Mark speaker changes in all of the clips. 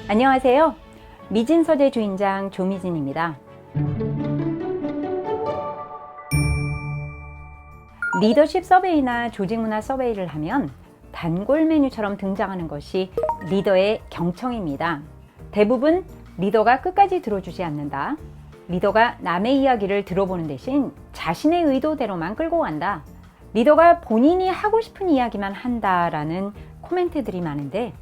Speaker 1: 안녕하세요. 미진서재 주인장 조미진입니다. 리더십 서베이나 조직문화 서베이를 하면 단골 메뉴처럼 등장하는 것이 리더의 경청입니다. 대부분 리더가 끝까지 들어주지 않는다. 리더가 남의 이야기를 들어보는 대신 자신의 의도대로만 끌고 간다. 리더가 본인이 하고 싶은 이야기만 한다라는 코멘트들이 많은데,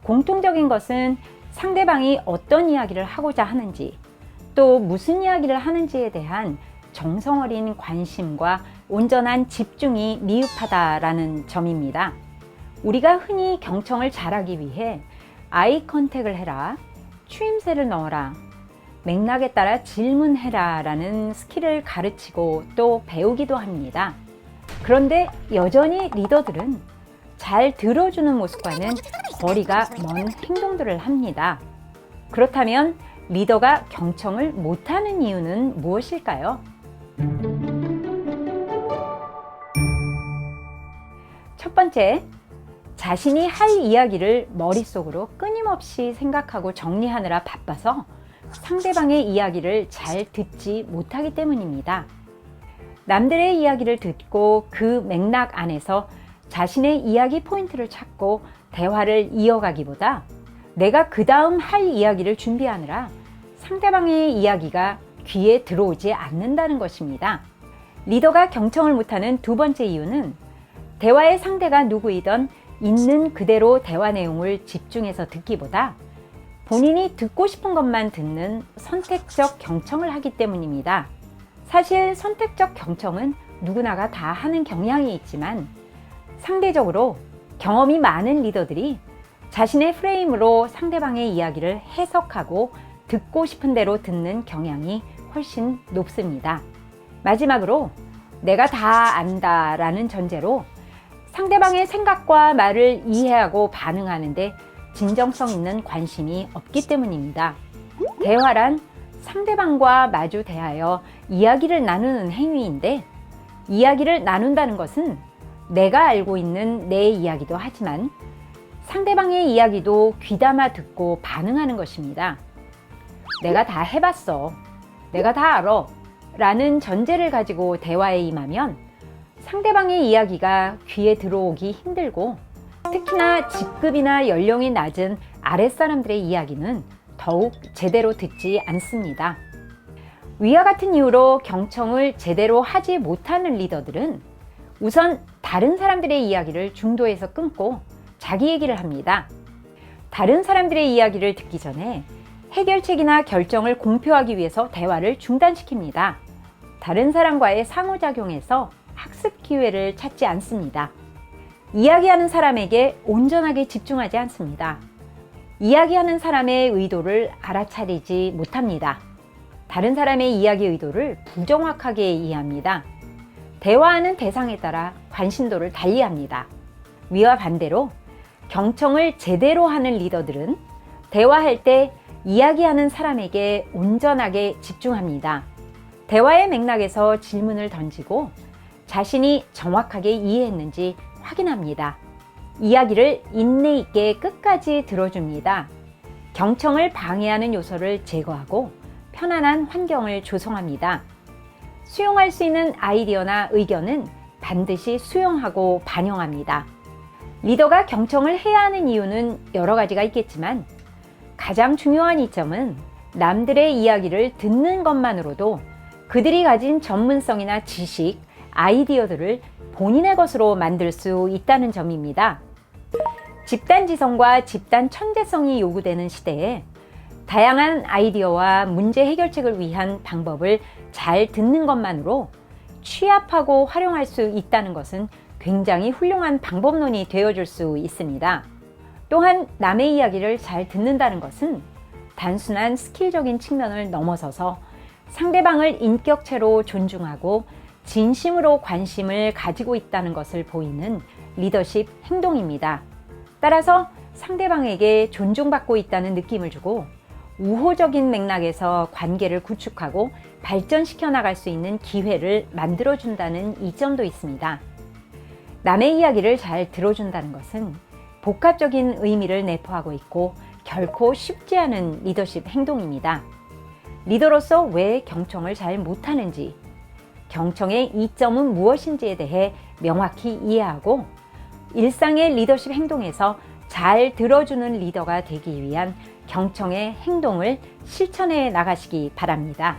Speaker 1: 공통적인 것은 상대방이 어떤 이야기를 하고자 하는지, 또 무슨 이야기를 하는지에 대한 정성 어린 관심과 온전한 집중이 미흡하다라는 점입니다. 우리가 흔히 경청을 잘하기 위해 아이 컨택을 해라, 추임새를 넣어라, 맥락에 따라 질문해라 라는 스킬을 가르치고 또 배우기도 합니다. 그런데 여전히 리더들은 잘 들어주는 모습과는 거리가 먼 행동들을 합니다. 그렇다면 리더가 경청을 못하는 이유는 무엇일까요? 첫 번째, 자신이 할 이야기를 머릿속으로 끊임없이 생각하고 정리하느라 바빠서 상대방의 이야기를 잘 듣지 못하기 때문입니다. 남들의 이야기를 듣고 그 맥락 안에서 자신의 이야기 포인트를 찾고 대화를 이어가기보다 내가 그 다음 할 이야기를 준비하느라 상대방의 이야기가 귀에 들어오지 않는다는 것입니다. 리더가 경청을 못하는 두 번째 이유는 대화의 상대가 누구이든 있는 그대로 대화 내용을 집중해서 듣기보다 본인이 듣고 싶은 것만 듣는 선택적 경청을 하기 때문입니다. 사실 선택적 경청은 누구나가 다 하는 경향이 있지만, 상대적으로 경험이 많은 리더들이 자신의 프레임으로 상대방의 이야기를 해석하고 듣고 싶은 대로 듣는 경향이 훨씬 높습니다. 마지막으로, 내가 다 안다라는 전제로 상대방의 생각과 말을 이해하고 반응하는데 진정성 있는 관심이 없기 때문입니다. 대화란 상대방과 마주 대하여 이야기를 나누는 행위인데, 이야기를 나눈다는 것은 내가 알고 있는 내 이야기도 하지만 상대방의 이야기도 귀담아 듣고 반응하는 것입니다. 내가 다 해봤어, 내가 다 알아 라는 전제를 가지고 대화에 임하면 상대방의 이야기가 귀에 들어오기 힘들고, 특히나 직급이나 연령이 낮은 아랫사람들의 이야기는 더욱 제대로 듣지 않습니다. 위와 같은 이유로 경청을 제대로 하지 못하는 리더들은 우선 다른 사람들의 이야기를 중도에서 끊고 자기 얘기를 합니다. 다른 사람들의 이야기를 듣기 전에 해결책이나 결정을 공표하기 위해서 대화를 중단시킵니다. 다른 사람과의 상호작용에서 학습 기회를 찾지 않습니다. 이야기하는 사람에게 온전하게 집중하지 않습니다. 이야기하는 사람의 의도를 알아차리지 못합니다. 다른 사람의 이야기 의도를 부정확하게 이해합니다. 대화하는 대상에 따라 관심도를 달리합니다. 위와 반대로 경청을 제대로 하는 리더들은 대화할 때 이야기하는 사람에게 온전하게 집중합니다. 대화의 맥락에서 질문을 던지고 자신이 정확하게 이해했는지 확인합니다. 이야기를 인내 있게 끝까지 들어줍니다. 경청을 방해하는 요소를 제거하고 편안한 환경을 조성합니다. 수용할 수 있는 아이디어나 의견은 반드시 수용하고 반영합니다. 리더가 경청을 해야 하는 이유는 여러 가지가 있겠지만, 가장 중요한 이점은 남들의 이야기를 듣는 것만으로도 그들이 가진 전문성이나 지식, 아이디어들을 본인의 것으로 만들 수 있다는 점입니다. 집단지성과 집단 천재성이 요구되는 시대에 다양한 아이디어와 문제 해결책을 위한 방법을 잘 듣는 것만으로 취합하고 활용할 수 있다는 것은 굉장히 훌륭한 방법론이 되어줄 수 있습니다. 또한 남의 이야기를 잘 듣는다는 것은 단순한 스킬적인 측면을 넘어서서 상대방을 인격체로 존중하고 진심으로 관심을 가지고 있다는 것을 보이는 리더십 행동입니다. 따라서 상대방에게 존중받고 있다는 느낌을 주고 우호적인 맥락에서 관계를 구축하고 발전시켜 나갈 수 있는 기회를 만들어준다는 이점도 있습니다. 남의 이야기를 잘 들어준다는 것은 복합적인 의미를 내포하고 있고 결코 쉽지 않은 리더십 행동입니다. 리더로서 왜 경청을 잘 못하는지, 경청의 이점은 무엇인지에 대해 명확히 이해하고 일상의 리더십 행동에서 잘 들어주는 리더가 되기 위한 경청의 행동을 실천해 나가시기 바랍니다.